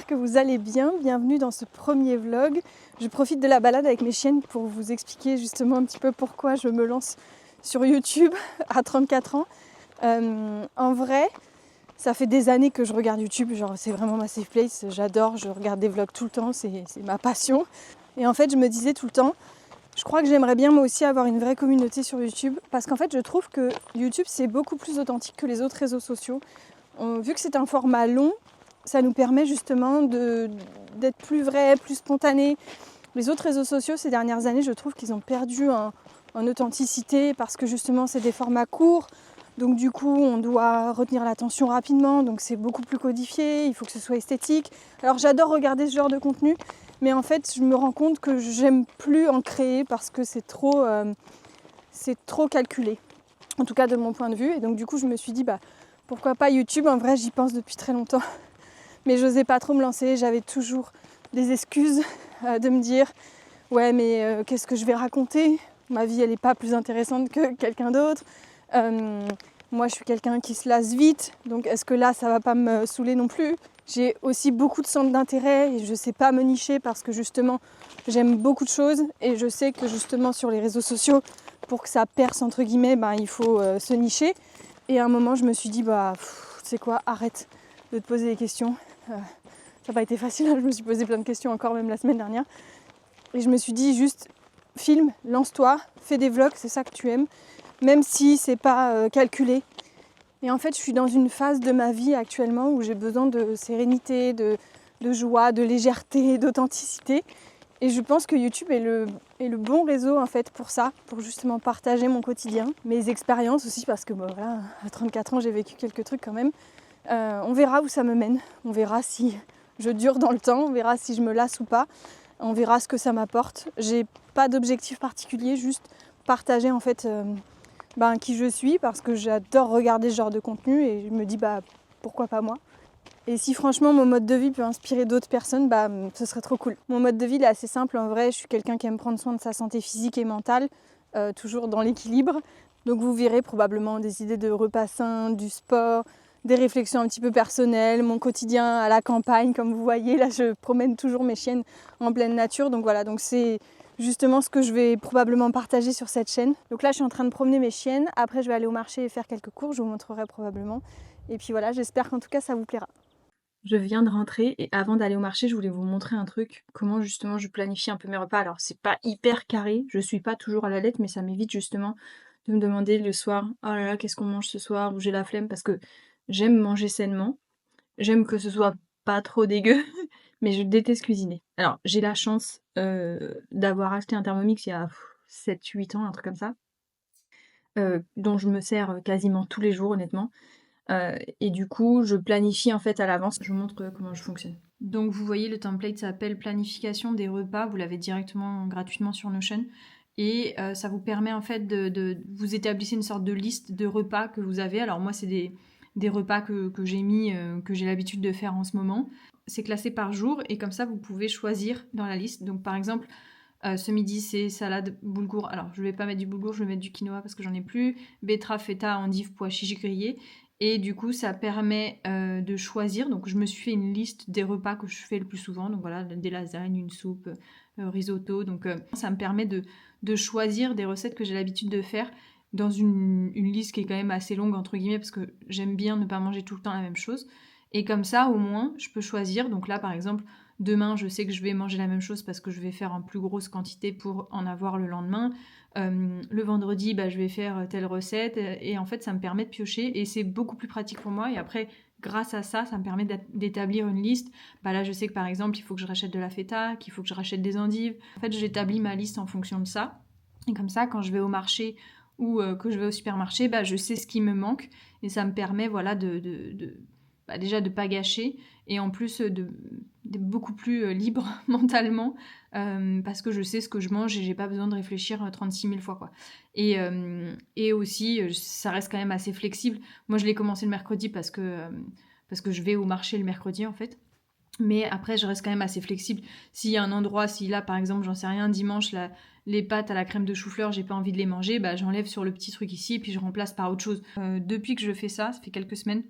j'espère que vous allez bien. Bienvenue dans ce premier vlog. Je profite de la balade avec mes chiennes pour vous expliquer justement un petit peu pourquoi je me lance sur YouTube à 34 ans. En vrai, ça fait des années que je regarde YouTube, genre c'est vraiment ma safe place, j'adore, je regarde des vlogs tout le temps, c'est ma passion. Et en fait, je me disais tout le temps, je crois que j'aimerais bien moi aussi avoir une vraie communauté sur YouTube, parce qu'en fait, je trouve que YouTube, c'est beaucoup plus authentique que les autres réseaux sociaux. Vu que c'est un format long, ça nous permet justement d'être plus vrai, plus spontané. Les autres réseaux sociaux, ces dernières années, je trouve qu'ils ont perdu en authenticité parce que justement, c'est des formats courts. Donc du coup, on doit retenir l'attention rapidement, donc c'est beaucoup plus codifié, il faut que ce soit esthétique. Alors j'adore regarder ce genre de contenu, mais en fait, je me rends compte que j'aime plus en créer parce que c'est trop calculé, en tout cas de mon point de vue. Et donc du coup, je me suis dit, pourquoi pas YouTube? En vrai, j'y pense depuis très longtemps, mais j'osais pas trop me lancer, j'avais toujours des excuses de me dire, ouais, mais qu'est-ce que je vais raconter? Ma vie, elle n'est pas plus intéressante que quelqu'un d'autre. Moi, je suis quelqu'un qui se lasse vite, donc est-ce que là, ça va pas me saouler non plus? J'ai aussi beaucoup de centres d'intérêt et je sais pas me nicher parce que justement, j'aime beaucoup de choses et je sais que justement sur les réseaux sociaux, pour que ça perce entre guillemets, il faut se nicher. Et à un moment, je me suis dit, tu sais quoi, arrête de te poser des questions. Ça n'a pas été facile, hein, je me suis posé plein de questions encore, même la semaine dernière. Et je me suis dit, juste, filme, lance-toi, fais des vlogs, c'est ça que tu aimes, même si c'est pas calculé. Et en fait, je suis dans une phase de ma vie actuellement où j'ai besoin de sérénité, de joie, de légèreté, d'authenticité. Et je pense que YouTube est le bon réseau en fait pour ça, pour justement partager mon quotidien, mes expériences aussi, parce que voilà, à 34 ans, j'ai vécu quelques trucs quand même. On verra où ça me mène, on verra si je dure dans le temps, on verra si je me lasse ou pas, on verra ce que ça m'apporte. J'ai pas d'objectif particulier, juste partager en fait qui je suis, parce que j'adore regarder ce genre de contenu et je me dis pourquoi pas moi. Et si franchement mon mode de vie peut inspirer d'autres personnes, ce serait trop cool. Mon mode de vie il est assez simple en vrai, je suis quelqu'un qui aime prendre soin de sa santé physique et mentale, toujours dans l'équilibre. Donc vous verrez probablement des idées de repas sains, du sport, des réflexions un petit peu personnelles, mon quotidien à la campagne, comme vous voyez, là je promène toujours mes chiennes en pleine nature, donc voilà, donc c'est justement ce que je vais probablement partager sur cette chaîne. Donc là je suis en train de promener mes chiennes, après je vais aller au marché et faire quelques cours, je vous montrerai probablement. Et puis voilà, j'espère qu'en tout cas ça vous plaira. Je viens de rentrer et avant d'aller au marché, je voulais vous montrer un truc, comment justement je planifie un peu mes repas. Alors c'est pas hyper carré, je suis pas toujours à la lettre, mais ça m'évite justement de me demander le soir, oh là là, qu'est-ce qu'on mange ce soir, ou j'ai la flemme, parce que j'aime manger sainement, j'aime que ce soit pas trop dégueu, mais je déteste cuisiner. Alors j'ai la chance d'avoir acheté un Thermomix il y a 7-8 ans, un truc comme ça, dont je me sers quasiment tous les jours honnêtement. Et du coup, je planifie en fait à l'avance. Je vous montre comment je fonctionne. Donc vous voyez, le template s'appelle planification des repas. Vous l'avez directement gratuitement sur Notion. Et ça vous permet en fait vous établissez une sorte de liste de repas que vous avez. Alors moi, c'est des repas que j'ai mis, que j'ai l'habitude de faire en ce moment. C'est classé par jour et comme ça, vous pouvez choisir dans la liste. Donc par exemple, ce midi, c'est salade boulgour. Alors, je vais pas mettre du boulgour, je vais mettre du quinoa parce que j'en ai plus. Betterave, feta, endive, pois chiches grillés. Et du coup, ça permet de choisir. Donc, je me suis fait une liste des repas que je fais le plus souvent. Donc voilà, des lasagnes, une soupe, risotto. Donc, ça me permet de choisir des recettes que j'ai l'habitude de faire dans une liste qui est quand même assez longue, entre guillemets, parce que j'aime bien ne pas manger tout le temps la même chose. Et comme ça, au moins, je peux choisir. Donc là, par exemple, demain, je sais que je vais manger la même chose parce que je vais faire en plus grosse quantité pour en avoir le lendemain. Le vendredi, je vais faire telle recette. Et en fait, ça me permet de piocher et c'est beaucoup plus pratique pour moi. Et après, grâce à ça, ça me permet d'établir une liste. Là, je sais que par exemple, il faut que je rachète de la feta, qu'il faut que je rachète des endives. En fait, j'établis ma liste en fonction de ça. Et comme ça, quand je vais au marché ou que je vais au supermarché, je sais ce qui me manque. Et ça me permet déjà de pas gâcher et en plus d'être beaucoup plus libre mentalement parce que je sais ce que je mange et j'ai pas besoin de réfléchir 36 000 fois quoi. Et aussi ça reste quand même assez flexible. Moi je l'ai commencé le mercredi parce que je vais au marché le mercredi en fait. Mais après, je reste quand même assez flexible. S'il y a un endroit, si là, par exemple, j'en sais rien, dimanche, les pâtes à la crème de chou-fleur, j'ai pas envie de les manger, j'enlève sur le petit truc ici, puis je remplace par autre chose. Depuis que je fais ça, ça fait quelques semaines,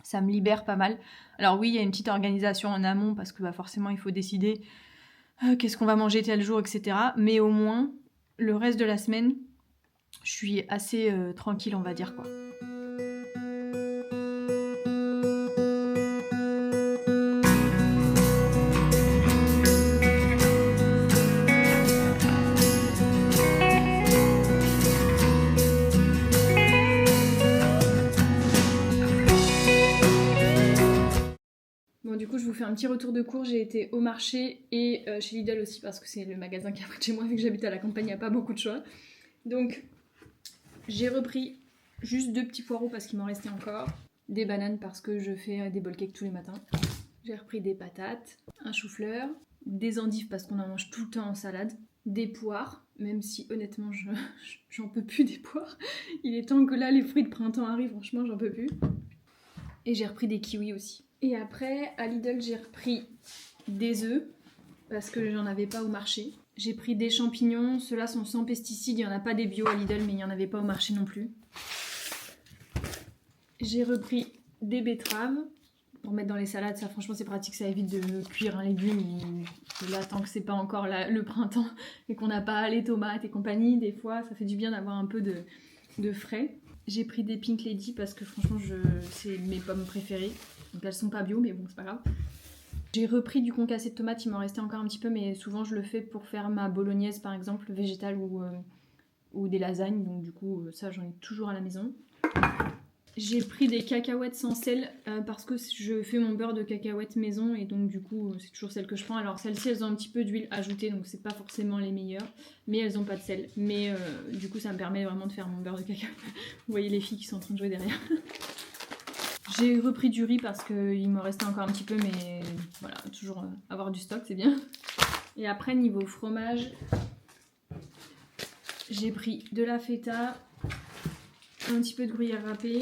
Ça me libère pas mal. Alors oui, il y a une petite organisation en amont parce que forcément il faut décider qu'est-ce qu'on va manger tel jour, etc. Mais au moins, le reste de la semaine, je suis assez tranquille, on va dire, quoi. Bon, du coup, je vous fais un petit retour de cours. J'ai été au marché et chez Lidl aussi parce que c'est le magasin qui est près de chez moi, vu que j'habite à la campagne, il n'y a pas beaucoup de choix. Donc, j'ai repris juste 2 petits poireaux parce qu'il m'en restait encore, des bananes parce que je fais des bowl cakes tous les matins. J'ai repris des patates, un chou-fleur, des endives parce qu'on en mange tout le temps en salade, des poires, même si honnêtement j'en peux plus des poires. Il est temps que là les fruits de printemps arrivent, franchement j'en peux plus. Et j'ai repris des kiwis aussi. Et après, à Lidl, j'ai repris des œufs, parce que j'en avais pas au marché. J'ai pris des champignons, ceux-là sont sans pesticides, il n'y en a pas des bio à Lidl, mais il n'y en avait pas au marché non plus. J'ai repris des betteraves, pour mettre dans les salades, ça franchement c'est pratique, ça évite de cuire un légume, et là tant que c'est pas encore le printemps, et qu'on n'a pas les tomates et compagnie, des fois ça fait du bien d'avoir un peu de frais. J'ai pris des Pink Lady parce que franchement c'est mes pommes préférées. Donc elles sont pas bio mais bon c'est pas grave. J'ai repris du concassé de tomates, il m'en restait encore un petit peu mais souvent je le fais pour faire ma bolognaise par exemple, végétale ou des lasagnes. Donc du coup ça j'en ai toujours à la maison. J'ai pris des cacahuètes sans sel parce que je fais mon beurre de cacahuètes maison et donc du coup c'est toujours celle que je prends. Alors celles-ci elles ont un petit peu d'huile ajoutée donc c'est pas forcément les meilleures mais elles ont pas de sel. Mais du coup ça me permet vraiment de faire mon beurre de cacahuètes. Vous voyez les filles qui sont en train de jouer derrière. J'ai repris du riz parce qu'il me restait encore un petit peu mais voilà, toujours avoir du stock c'est bien. Et après niveau fromage, j'ai pris de la feta, un petit peu de gruyère râpée,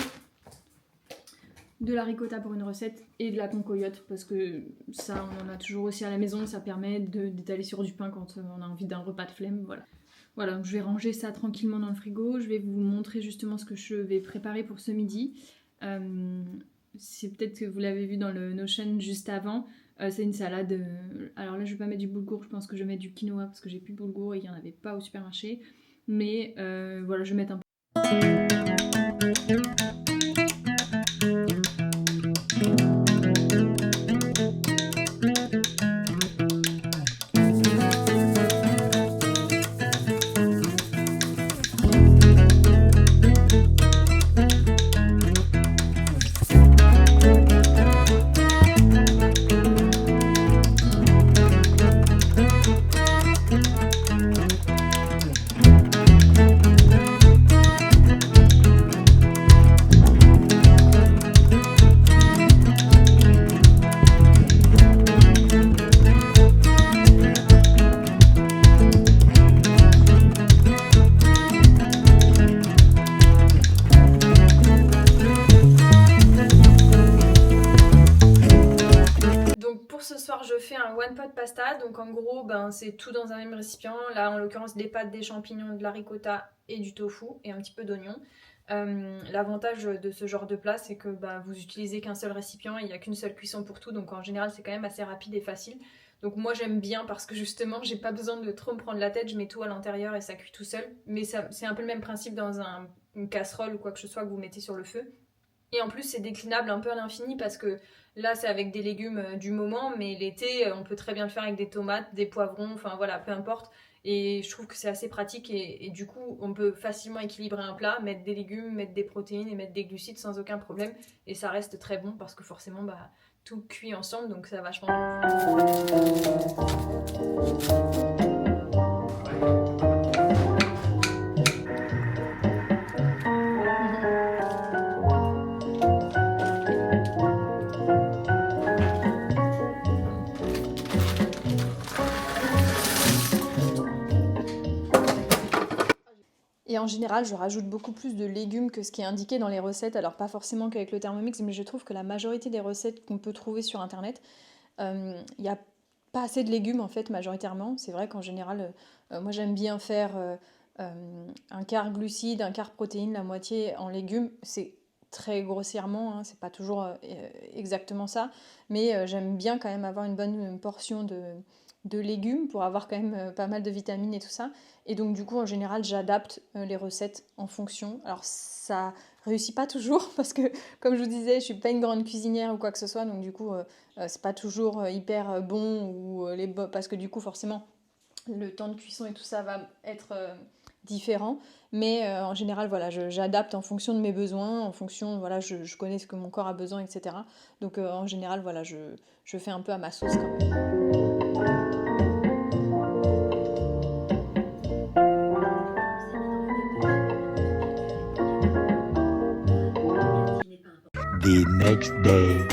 de la ricotta pour une recette et de la concoyote parce que ça on en a toujours aussi à la maison, ça permet d'étaler sur du pain quand on a envie d'un repas de flemme, voilà. Voilà, donc je vais ranger ça tranquillement dans le frigo, je vais vous montrer justement ce que je vais préparer pour ce midi. C'est peut-être que vous l'avez vu dans le Notion juste avant, c'est une salade, alors là je vais pas mettre du boulgour, je pense que je vais mettre du quinoa parce que j'ai plus de boulgour et il n'y en avait pas au supermarché, mais voilà je vais mettre un peu. Ce soir je fais un one pot pasta, donc en gros c'est tout dans un même récipient, là en l'occurrence des pâtes, des champignons, de la ricotta et du tofu et un petit peu d'oignon. L'avantage de ce genre de plat c'est que vous utilisez qu'un seul récipient et il n'y a qu'une seule cuisson pour tout, donc en général c'est quand même assez rapide et facile. Donc moi j'aime bien parce que justement j'ai pas besoin de trop me prendre la tête, je mets tout à l'intérieur et ça cuit tout seul. Mais c'est un peu le même principe dans une casserole ou quoi que ce soit que vous mettez sur le feu. Et en plus c'est déclinable un peu à l'infini parce que là c'est avec des légumes du moment, mais l'été on peut très bien le faire avec des tomates, des poivrons, enfin voilà, peu importe. Et je trouve que c'est assez pratique et du coup on peut facilement équilibrer un plat, mettre des légumes, mettre des protéines et mettre des glucides sans aucun problème. Et ça reste très bon parce que forcément tout cuit ensemble, donc ça va vachement bon. Et en général, je rajoute beaucoup plus de légumes que ce qui est indiqué dans les recettes. Alors pas forcément qu'avec le Thermomix, mais je trouve que la majorité des recettes qu'on peut trouver sur Internet, il n'y a pas assez de légumes en fait majoritairement. C'est vrai qu'en général, moi j'aime bien faire un quart glucides, un quart protéines, la moitié en légumes. C'est très grossièrement, hein, c'est pas toujours exactement ça, mais j'aime bien quand même avoir une bonne portion de légumes pour avoir quand même pas mal de vitamines et tout ça. Et donc du coup en général j'adapte les recettes en fonction. Alors ça réussit pas toujours parce que comme je vous disais je suis pas une grande cuisinière ou quoi que ce soit, donc du coup c'est pas toujours hyper bon ou parce que du coup forcément le temps de cuisson et tout ça va être différent. Mais en général, voilà, j'adapte en fonction de mes besoins, en fonction, voilà, je connais ce que mon corps a besoin, etc. Donc en général, voilà, je fais un peu à ma sauce quand même. The next day.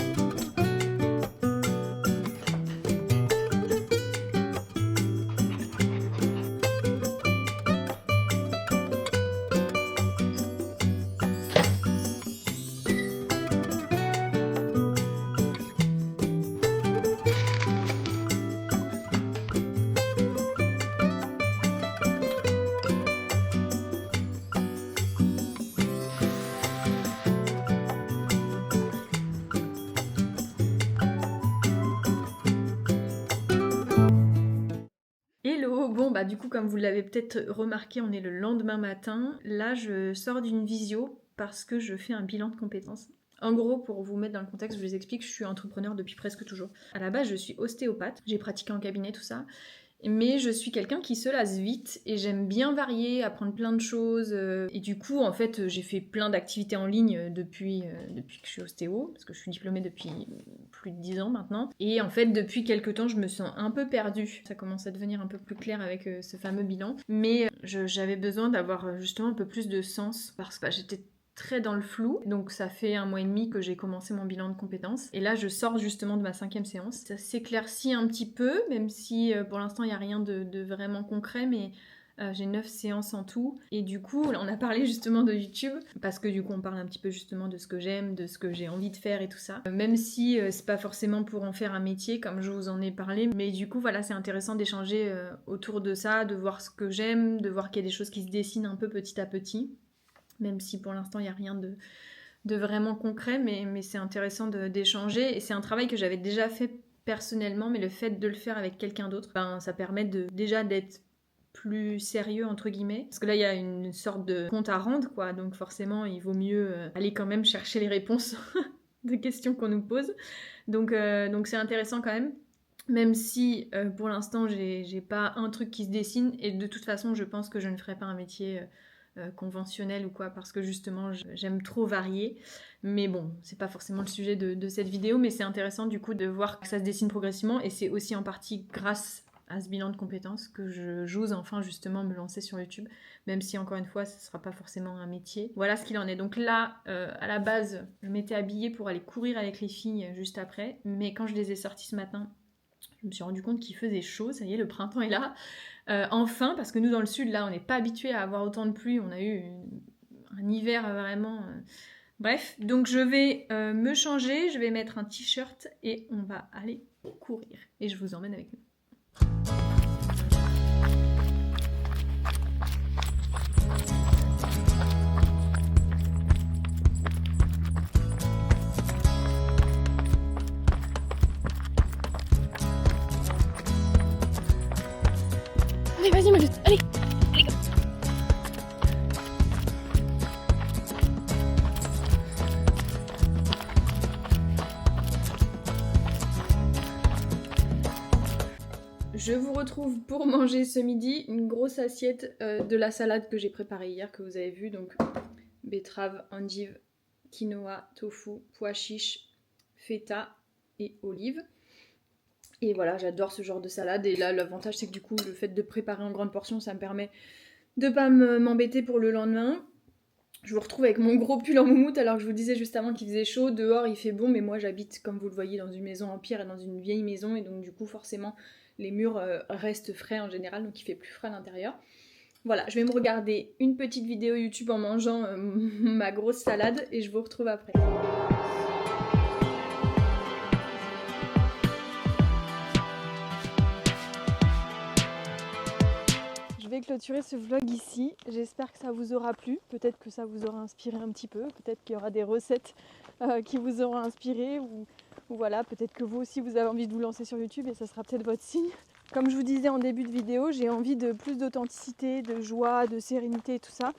Hello, bon bah du coup comme vous l'avez peut-être remarqué, on est le lendemain matin. Là je sors d'une visio parce que je fais un bilan de compétences. En gros, pour vous mettre dans le contexte, je vous explique, je suis entrepreneur depuis presque toujours. À la base, je suis ostéopathe, j'ai pratiqué en cabinet, tout ça. Mais je suis quelqu'un qui se lasse vite et j'aime bien varier, apprendre plein de choses. Et du coup, en fait, j'ai fait plein d'activités en ligne depuis que je suis ostéo, parce que je suis diplômée depuis plus de 10 ans maintenant. Et en fait, depuis quelques temps, je me sens un peu perdue. Ça commence à devenir un peu plus clair avec ce fameux bilan. Mais j'avais besoin d'avoir justement un peu plus de sens parce que j'étais très dans le flou. Donc ça fait 1 mois et demi que j'ai commencé mon bilan de compétences. Et là, je sors justement de ma 5e séance. Ça s'éclaircit un petit peu, même si pour l'instant, il n'y a rien de vraiment concret, mais j'ai 9 séances en tout. Et du coup, on a parlé justement de YouTube, parce que du coup, on parle un petit peu justement de ce que j'aime, de ce que j'ai envie de faire et tout ça. Même si c'est pas forcément pour en faire un métier, comme je vous en ai parlé. Mais du coup, voilà, c'est intéressant d'échanger autour de ça, de voir ce que j'aime, de voir qu'il y a des choses qui se dessinent un peu petit à petit. Même si pour l'instant il n'y a rien de vraiment concret, mais c'est intéressant d'échanger. Et c'est un travail que j'avais déjà fait personnellement, mais le fait de le faire avec quelqu'un d'autre, ça permet déjà d'être plus sérieux entre guillemets, parce que là il y a une sorte de compte à rendre quoi, donc forcément il vaut mieux aller quand même chercher les réponses de questions qu'on nous pose, donc c'est intéressant quand même si pour l'instant j'ai pas un truc qui se dessine, et de toute façon je pense que je ne ferai pas un métier conventionnel ou quoi, parce que justement j'aime trop varier. Mais bon, c'est pas forcément le sujet de cette vidéo, mais c'est intéressant du coup de voir que ça se dessine progressivement, et c'est aussi en partie grâce à ce bilan de compétences que j'ose enfin justement me lancer sur YouTube, même si encore une fois ce sera pas forcément un métier. Voilà ce qu'il en est. Donc là à la base je m'étais habillée pour aller courir avec les filles juste après, mais quand je les ai sorties ce matin, je me suis rendu compte qu'il faisait chaud, ça y est, le printemps est là. Enfin, parce que nous dans le sud, là, on n'est pas habitué à avoir autant de pluie, on a eu un hiver vraiment... Bref, donc je vais me changer, je vais mettre un t-shirt et on va aller courir. Et je vous emmène avec nous. Allez, vas-y, Malut, allez, allez. Je vous retrouve pour manger ce midi une grosse assiette de la salade que j'ai préparée hier, que vous avez vu, donc betterave, endive, quinoa, tofu, pois chiches, feta et olives. Et voilà, j'adore ce genre de salade. Et là, l'avantage, c'est que du coup, le fait de préparer en grande portion, ça me permet de pas m'embêter pour le lendemain. Je vous retrouve avec mon gros pull en moumoute, alors que je vous disais juste avant qu'il faisait chaud. Dehors, il fait bon, mais moi, j'habite, comme vous le voyez, dans une maison en pierre et dans une vieille maison. Et donc, du coup, forcément, les murs restent frais en général, donc il fait plus frais à l'intérieur. Voilà, je vais me regarder une petite vidéo YouTube en mangeant ma grosse salade et je vous retrouve après. vais clôturer ce vlog ici. J'espère que ça vous aura plu. Peut-être que ça vous aura inspiré un petit peu. Peut-être qu'il y aura des recettes qui vous auront inspiré. Ou voilà, peut-être que vous aussi vous avez envie de vous lancer sur YouTube et ça sera peut-être votre signe. Comme je vous disais en début de vidéo, j'ai envie de plus d'authenticité, de joie, de sérénité et tout ça.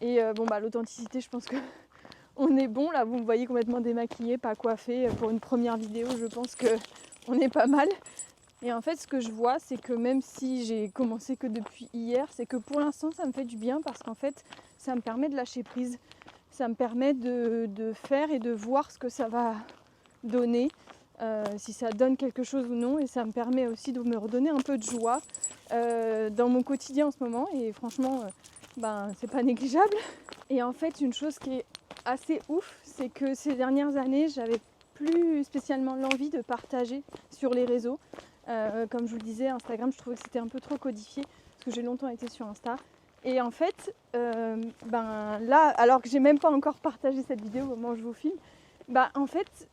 Et l'authenticité, je pense que on est bon. Là, vous me voyez complètement démaquillée, pas coiffée. Pour une première vidéo, je pense qu'on est pas mal. Et en fait, ce que je vois, c'est que même si j'ai commencé que depuis hier, c'est que pour l'instant, ça me fait du bien parce qu'en fait, ça me permet de lâcher prise. Ça me permet de faire et de voir ce que ça va donner, si ça donne quelque chose ou non. Et ça me permet aussi de me redonner un peu de joie dans mon quotidien en ce moment. Et franchement, c'est pas négligeable. Et en fait, une chose qui est assez ouf, c'est que ces dernières années, j'avais plus spécialement l'envie de partager sur les réseaux. Comme je vous le disais, Instagram, je trouvais que c'était un peu trop codifié parce que j'ai longtemps été sur Insta. Et en fait, là, alors que j'ai même pas encore partagé cette vidéo au moment où je vous filme, en fait,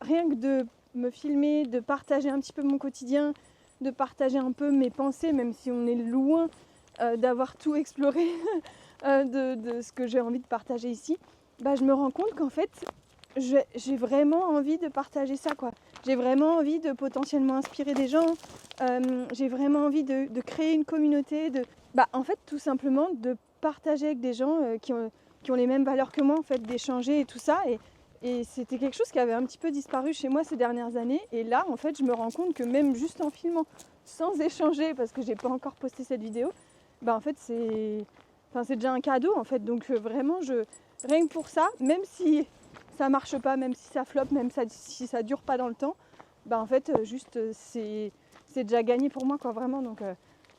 rien que de me filmer, de partager un petit peu mon quotidien, de partager un peu mes pensées, même si on est loin d'avoir tout exploré de ce que j'ai envie de partager ici, je me rends compte qu'en fait, j'ai vraiment envie de partager ça, quoi. J'ai vraiment envie de potentiellement inspirer des gens. J'ai vraiment envie de créer une communauté. En fait, tout simplement, de partager avec des gens qui ont les mêmes valeurs que moi, en fait, d'échanger et tout ça. Et c'était quelque chose qui avait un petit peu disparu chez moi ces dernières années. Et là, en fait, je me rends compte que même juste en filmant, sans échanger, parce que j'ai pas encore posté cette vidéo, en fait, c'est déjà un cadeau, en fait. Donc vraiment, rien que pour ça, même si ça marche pas, même si ça floppe, même si ça dure pas dans le temps, en fait, juste c'est déjà gagné pour moi, quoi, vraiment. Donc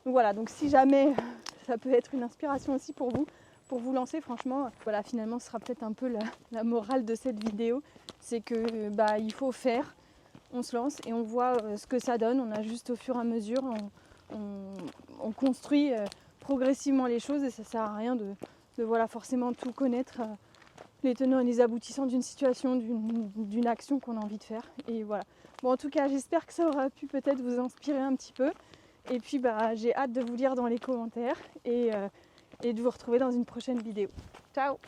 voilà, donc si jamais ça peut être une inspiration aussi pour vous lancer, franchement, voilà, finalement, ce sera peut-être un peu la morale de cette vidéo, c'est que il faut faire, on se lance et on voit ce que ça donne. On ajuste au fur et à mesure, on construit progressivement les choses et ça sert à rien de voilà, forcément tout connaître, les tenants et les aboutissants d'une situation, d'une action qu'on a envie de faire. Et voilà. Bon, en tout cas, j'espère que ça aura pu peut-être vous inspirer un petit peu. Et puis, j'ai hâte de vous lire dans les commentaires et de vous retrouver dans une prochaine vidéo. Ciao!